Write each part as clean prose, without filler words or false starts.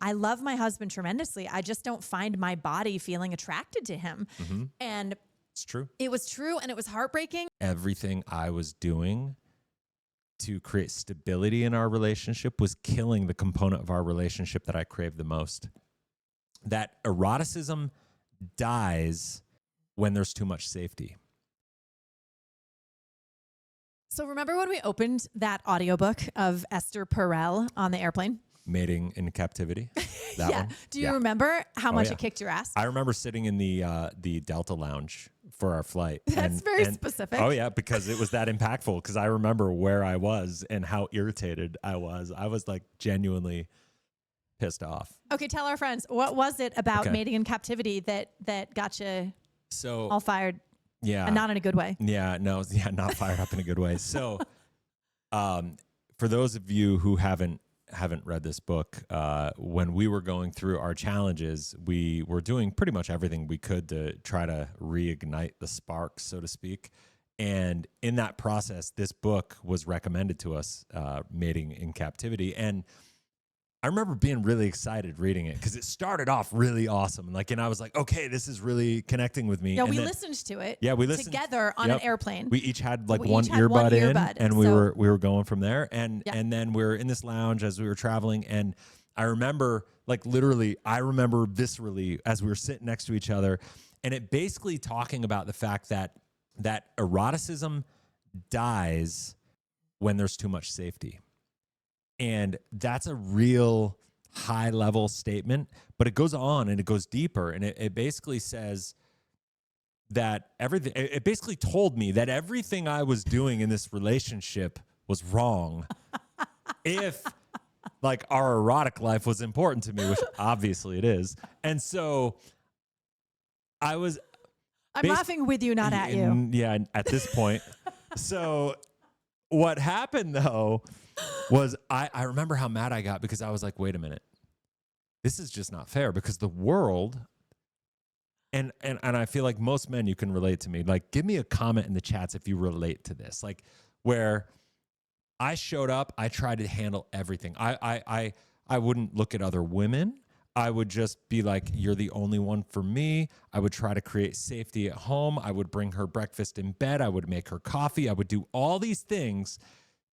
I love my husband tremendously. I just don't find my body feeling attracted to him. And It's true. it was true, and it was heartbreaking. Everything I was doing to create stability in our relationship was killing the component of our relationship that I craved the most. That eroticism dies when there's too much safety. So remember when we opened that audiobook of Esther Perel on the airplane? Mating in Captivity. That Yeah. one. Do you remember how much yeah. it kicked your ass? I remember sitting in the Delta lounge for our flight. That's very specific. Oh yeah, because it was that impactful. Because I remember where I was and how irritated I was. I was like genuinely pissed off. Okay, tell our friends, what was it about Mating in Captivity that got you all fired? Yeah. And not in a good way. Yeah, no, yeah, not fired up in a good way. So for those of you who haven't read this book, when we were going through our challenges, we were doing pretty much everything we could to try to reignite the spark, so to speak. And in that process, this book was recommended to us, Mating in Captivity. And I remember being really excited reading it because it started off really awesome. And I was like, okay, this is really connecting with me. Yeah, and we then, listened to it. Yeah, we listened together on an airplane. We each had like We one each had earbud in, earbud, and we were going from there. And Yeah. and then we're in this lounge as we were traveling, and I remember like literally, I remember viscerally as we were sitting next to each other, and it basically talking about the fact that eroticism dies when there's too much safety. And that's a real high level statement, but it goes on and it goes deeper. And it basically says that it basically told me that everything I was doing in this relationship was wrong. If like our erotic life was important to me, which obviously it is. And so I'm laughing with you, not at you. Yeah, at this point. So what happened though was I remember how mad I got because I was like, wait a minute, this is just not fair, because the world, and I feel like most men, you can relate to me. Like, give me a comment in the chats if you relate to this. Like, where I showed up, I tried to handle everything. I wouldn't look at other women. I would just be like, you're the only one for me. I would try to create safety at home. I would bring her breakfast in bed. I would make her coffee. I would do all these things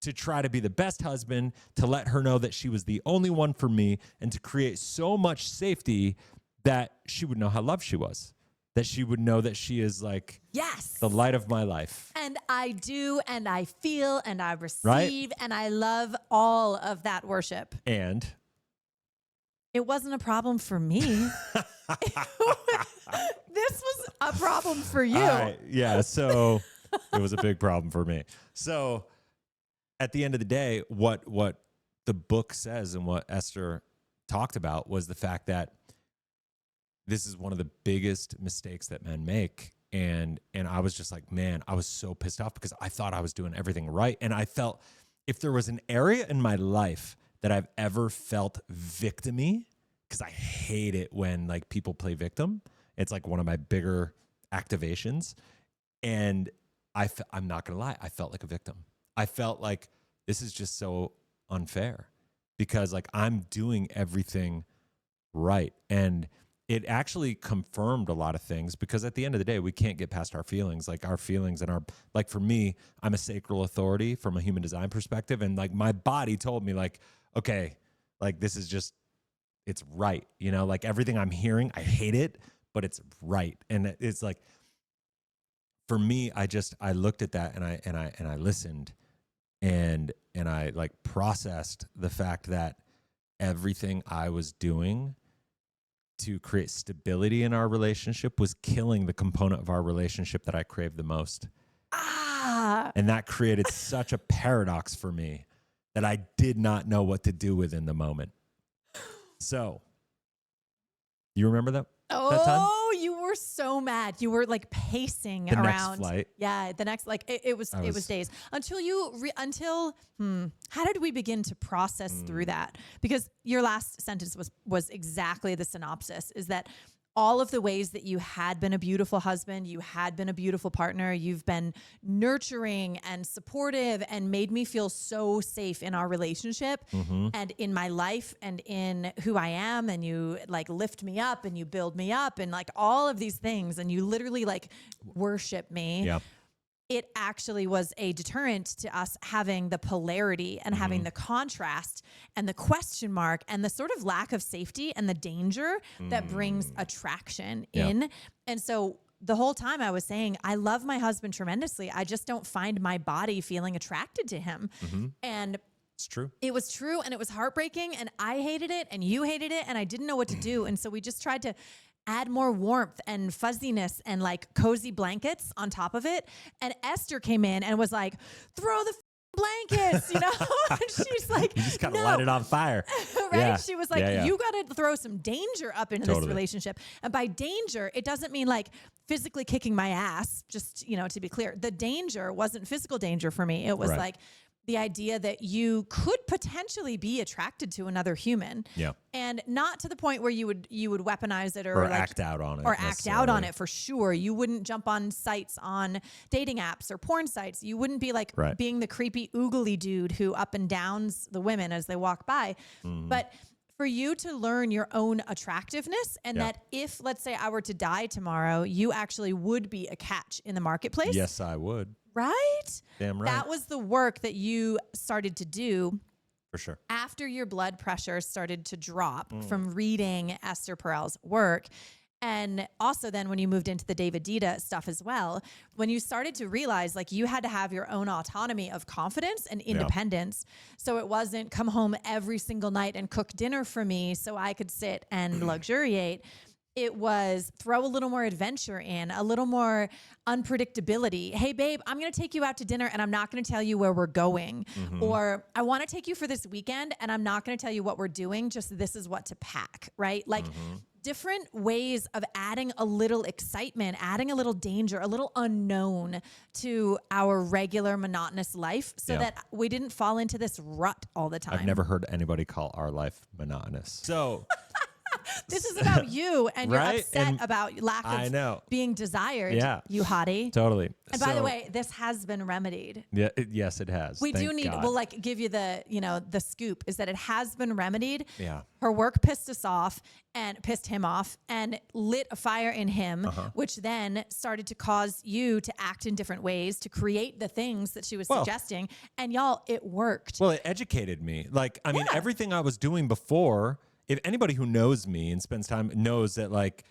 to try to be the best husband, to let her know that she was the only one for me, and to create so much safety that she would know how loved she was, that she would know that she is like, yes, the light of my life. And I do, and I feel, and I receive, Right? And I love all of that worship. And it wasn't a problem for me. This was a problem for you. Yeah, so it was a big problem for me. So at the end of the day, what the book says and what Esther talked about was the fact that this is one of the biggest mistakes that men make. And I was just like, man, I was so pissed off because I thought I was doing everything right. And I felt if there was an area in my life that I've ever felt victim-y, because I hate it when like people play victim. It's like one of my bigger activations. And I'm not going to lie, I felt like a victim. I felt like this is just so unfair because like I'm doing everything right. And it actually confirmed a lot of things, because at the end of the day, we can't get past our feelings. Like our feelings and like for me, I'm a sacral authority from a human design perspective. And like my body told me like, okay, like this is just, it's right. You know, like everything I'm hearing, I hate it, but it's right. And it's like, for me, I looked at that and I listened and I like processed the fact that everything I was doing to create stability in our relationship was killing the component of our relationship that I craved the most. And that created such a paradox for me that I did not know what to do with in the moment. So, you remember that time? Oh, you were so mad. You were like pacing around. Next flight. Yeah, the next, like it was days until how did we begin to process through that? Because your last sentence was exactly the synopsis, is that all of the ways that you had been a beautiful husband, you had been a beautiful partner, you've been nurturing and supportive and made me feel so safe in our relationship and in my life and in who I am. And you like lift me up and you build me up and like all of these things. And you literally like worship me. Yeah. It actually was a deterrent to us having the polarity and having the contrast and the question mark and the sort of lack of safety and the danger that brings attraction in. And so the whole time I was saying, I love my husband tremendously. I just don't find my body feeling attracted to him. And it's true. it was true. And it was heartbreaking and I hated it and you hated it. And I didn't know what to do. And so we just tried to add more warmth and fuzziness and like cozy blankets on top of it. And Esther came in and was like, throw the blankets, you know? And she's like, You just gotta light it on fire. right? Yeah. She was like, you got to throw some danger up into this relationship. And by danger, it doesn't mean like physically kicking my ass, just, you know, to be clear. The danger wasn't physical danger for me. It was like the idea that you could potentially be attracted to another human. Yeah. And not to the point where you would weaponize it or like, act out on it. Or act out on it for sure. You wouldn't jump on sites on dating apps or porn sites. You wouldn't be like being the creepy oogly dude who up and downs the women as they walk by. But for you to learn your own attractiveness and that if, let's say I were to die tomorrow, you actually would be a catch in the marketplace. Yes, I would. Right? Damn right. That was the work that you started to do. For sure. After your blood pressure started to drop from reading Esther Perel's work. And also then when you moved into the David Dita stuff as well, when you started to realize like you had to have your own autonomy of confidence and independence. So it wasn't come home every single night and cook dinner for me so I could sit and luxuriate. It was throw a little more adventure in, a little more unpredictability. Hey, babe, I'm going to take you out to dinner and I'm not going to tell you where we're going. Or I want to take you for this weekend and I'm not going to tell you what we're doing. Just this is what to pack, right? Like different ways of adding a little excitement, adding a little danger, a little unknown to our regular monotonous life so that we didn't fall into this rut all the time. I've never heard anybody call our life monotonous. So... This is about you and you're upset and about lack of being desired, you hottie. Totally. And by the way, this has been remedied. Yeah, yes, it has. We do need, we'll like give you the, you know, the scoop is that it has been remedied. Yeah. Her work pissed us off and pissed him off and lit a fire in him, which then started to cause you to act in different ways to create the things that she was suggesting. And y'all, it worked. Well, it educated me. Like, I mean, everything I was doing before, if anybody who knows me and spends time knows that like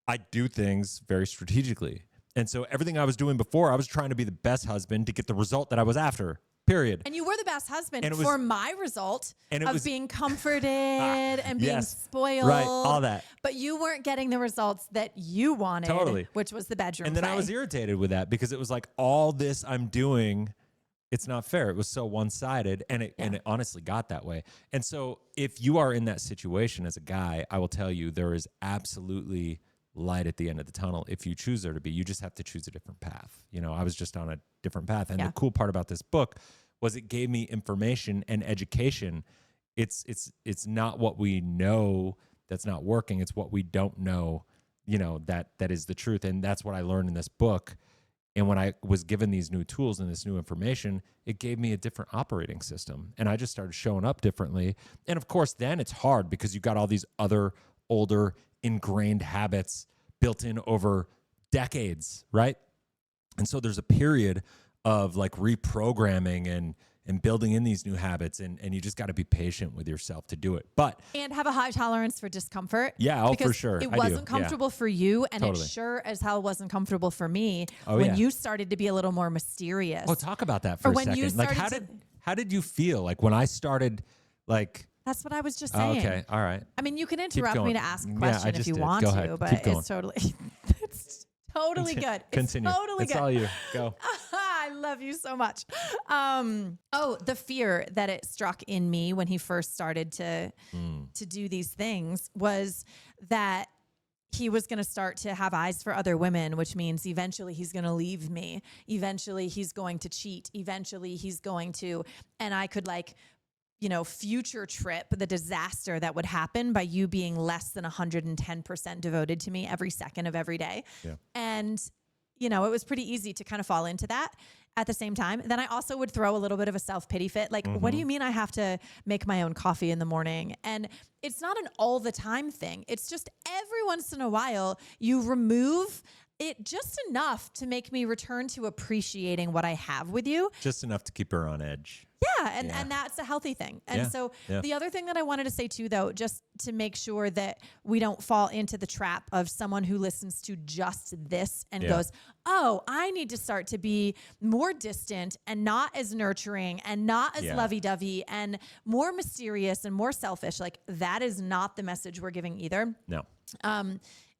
I do things very strategically. And so everything I was doing before, I was trying to be the best husband to get the result that I was after, period. And you were the best husband for my result of being comforted and being spoiled. Right, all that. But you weren't getting the results that you wanted, which was the bedroom And then I was irritated with that because it was like all this I'm doing, it's not fair. It was so one-sided and it honestly got that way. And so if you are in that situation as a guy, I will tell you there is absolutely light at the end of the tunnel if you choose there to be. You just have to choose a different path. You know, I was just on a different path. And the cool part about this book was it gave me information and education. It's not what we know that's not working. It's what we don't know, you know, that is the truth. And that's what I learned in this book. And when I was given these new tools and this new information, it gave me a different operating system. And I just started showing up differently. And of course, then it's hard because you got all these other older ingrained habits built in over decades, right? And so there's a period of like reprogramming and building in these new habits. And you just got to be patient with yourself to do it. And have a high tolerance for discomfort. Yeah, for sure. It wasn't comfortable for you. And it sure as hell wasn't comfortable for me you started to be a little more mysterious. Oh, talk about that for a second. Like how did you feel? Like when I started like... That's what I was just saying. Okay, all right. I mean, you can interrupt me to ask a question if you want to, but it's totally... It's totally good. Continue. It's totally good. It's all you. Go. I love you so much. The fear that it struck in me when he first started to do these things was that he was going to start to have eyes for other women, which means eventually he's going to leave me. Eventually he's going to cheat. Eventually he's going to, and I could like, future trip, the disaster that would happen by you being less than 110% devoted to me every second of every day. Yeah. And, it was pretty easy to kind of fall into that. At the same time, then I also would throw a little bit of a self-pity fit. Like, what do you mean I have to make my own coffee in the morning? And it's not an all the time thing. It's just every once in a while you remove it just enough to make me return to appreciating what I have with you. Just enough to keep her on edge. Yeah. And that's a healthy thing. And the other thing that I wanted to say too, though, just to make sure that we don't fall into the trap of someone who listens to just this and goes, oh, I need to start to be more distant and not as nurturing and not as lovey-dovey and more mysterious and more selfish. Like, that is not the message we're giving either. No.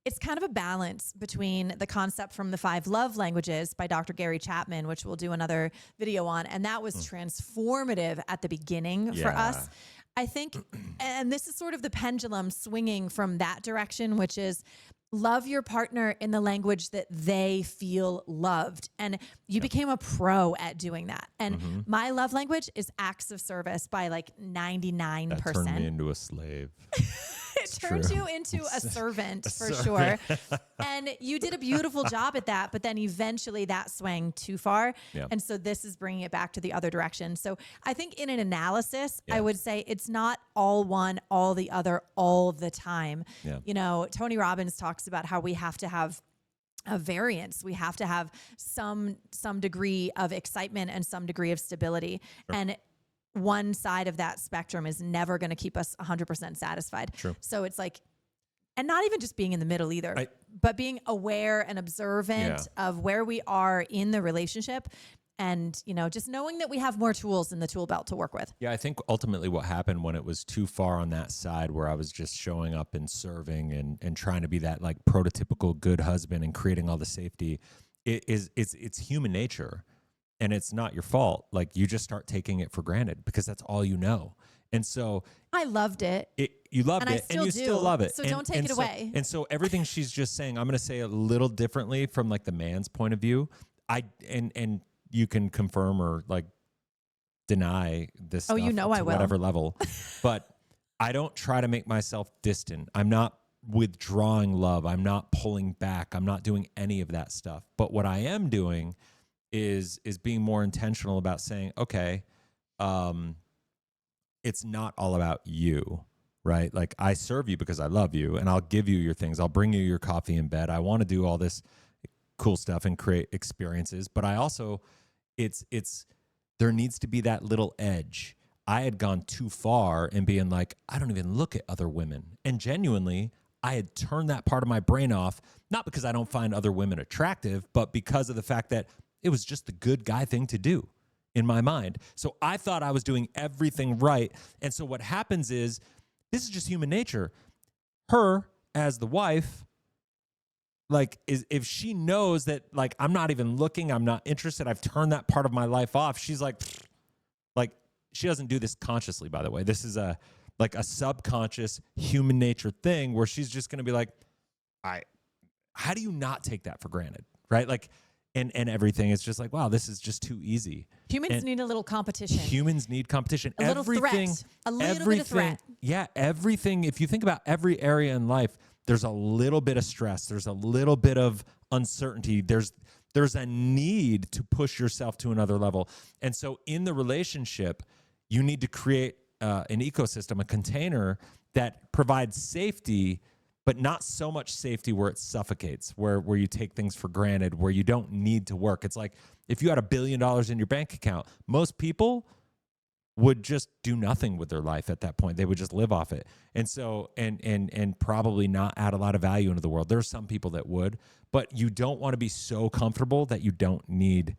It's kind of a balance between the concept from the 5 love languages by Dr. Gary Chapman, which we'll do another video on. And that was transformative at the beginning for us. I think, and this is sort of the pendulum swinging from that direction, which is love your partner in the language that they feel loved. And you became a pro at doing that. And my love language is acts of service by like 99%. That turned me into a slave. It turns you into a servant for sure. And you did a beautiful job at that, but then eventually that swang too far. Yeah. And so this is bringing it back to the other direction. So I think in an analysis, I would say it's not all one, all the other, all the time. Yeah. Tony Robbins talks about how we have to have a variance. We have to have some degree of excitement and some degree of stability. Sure. And one side of that spectrum is never going to keep us 100% satisfied. True. So it's like, and not even just being in the middle either, but being aware and observant of where we are in the relationship. And, just knowing that we have more tools in the tool belt to work with. Yeah, I think ultimately what happened when it was too far on that side where I was just showing up and serving and trying to be that like prototypical good husband and creating all the safety, it's human nature. And it's not your fault. Like, you just start taking it for granted because that's all you know. And so I loved it. You loved it and you still love it. So don't take it away. And so everything she's just saying, I'm going to say a little differently from like the man's point of view. And you can confirm or like deny this stuff I will. Whatever level. But I don't try to make myself distant. I'm not withdrawing love. I'm not pulling back. I'm not doing any of that stuff. But what I am doing is being more intentional about saying, okay, it's not all about you, right? Like, I serve you because I love you and I'll give you your things. I'll bring you your coffee in bed. I want to do all this cool stuff and create experiences. But I also, there needs to be that little edge. I had gone too far in being like, I don't even look at other women. And genuinely, I had turned that part of my brain off, not because I don't find other women attractive, but because of the fact that it was just the good guy thing to do in my mind. So I thought I was doing everything right. And so what happens is, this is just human nature. Her, as the wife, like, if she knows that, like, I'm not even looking, I'm not interested, I've turned that part of my life off, she's like, she doesn't do this consciously, by the way. This is a subconscious human nature thing where she's just going to be like, how do you not take that for granted? Right? Like, and everything is just like, wow, this is just too easy. Humans need a little competition. Humans need competition. A little threat. A little bit of threat. Yeah, everything. If you think about every area in life, there's a little bit of stress. There's a little bit of uncertainty. There's a need to push yourself to another level. And so in the relationship, you need to create an ecosystem, a container that provides safety, but not so much safety where it suffocates, where you take things for granted, where you don't need to work. It's like if you had $1 billion in your bank account, most people would just do nothing with their life at that point. They would just live off it. And so, and probably not add a lot of value into the world. There are some people that would, but you don't want to be so comfortable that you don't need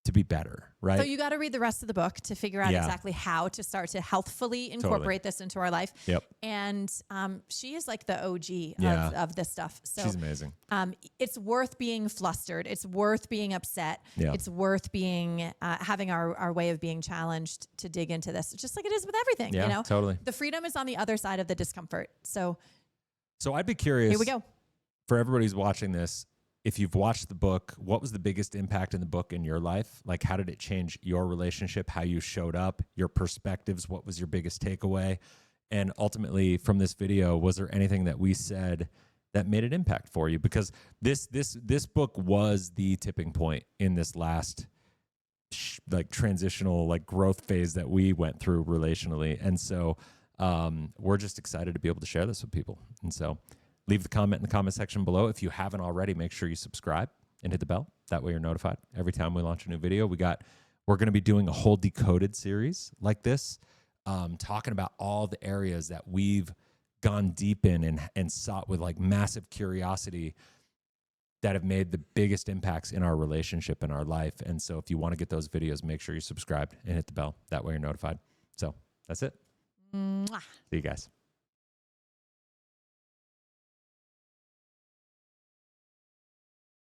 to be better, right? So you got to read the rest of the book to figure out exactly how to start to healthfully incorporate this into our life. Yep. And she is like the OG of this stuff. So she's amazing. It's worth being flustered. It's worth being upset. Yeah. It's worth being having our way of being challenged to dig into this, just like it is with everything. Yeah, you know, totally. The freedom is on the other side of the discomfort. So I'd be curious. Here we go. For everybody who's watching this, if you've watched the book, what was the biggest impact in the book in your life? Like, how did it change your relationship, how you showed up, your perspectives? What was your biggest takeaway? And ultimately from this video, was there anything that we said that made an impact for you? Because this book was the tipping point in this last like transitional, like growth phase that we went through relationally. And so we're just excited to be able to share this with people. And so leave the comment in the comment section below. If you haven't already, make sure you subscribe and hit the bell. That way you're notified every time we launch a new video. We're going to be doing a whole Decoded series like this, talking about all the areas that we've gone deep in and sought with like massive curiosity that have made the biggest impacts in our relationship and our life. And so if you want to get those videos, make sure you subscribe and hit the bell. That way you're notified. So that's it. Mwah. See you guys.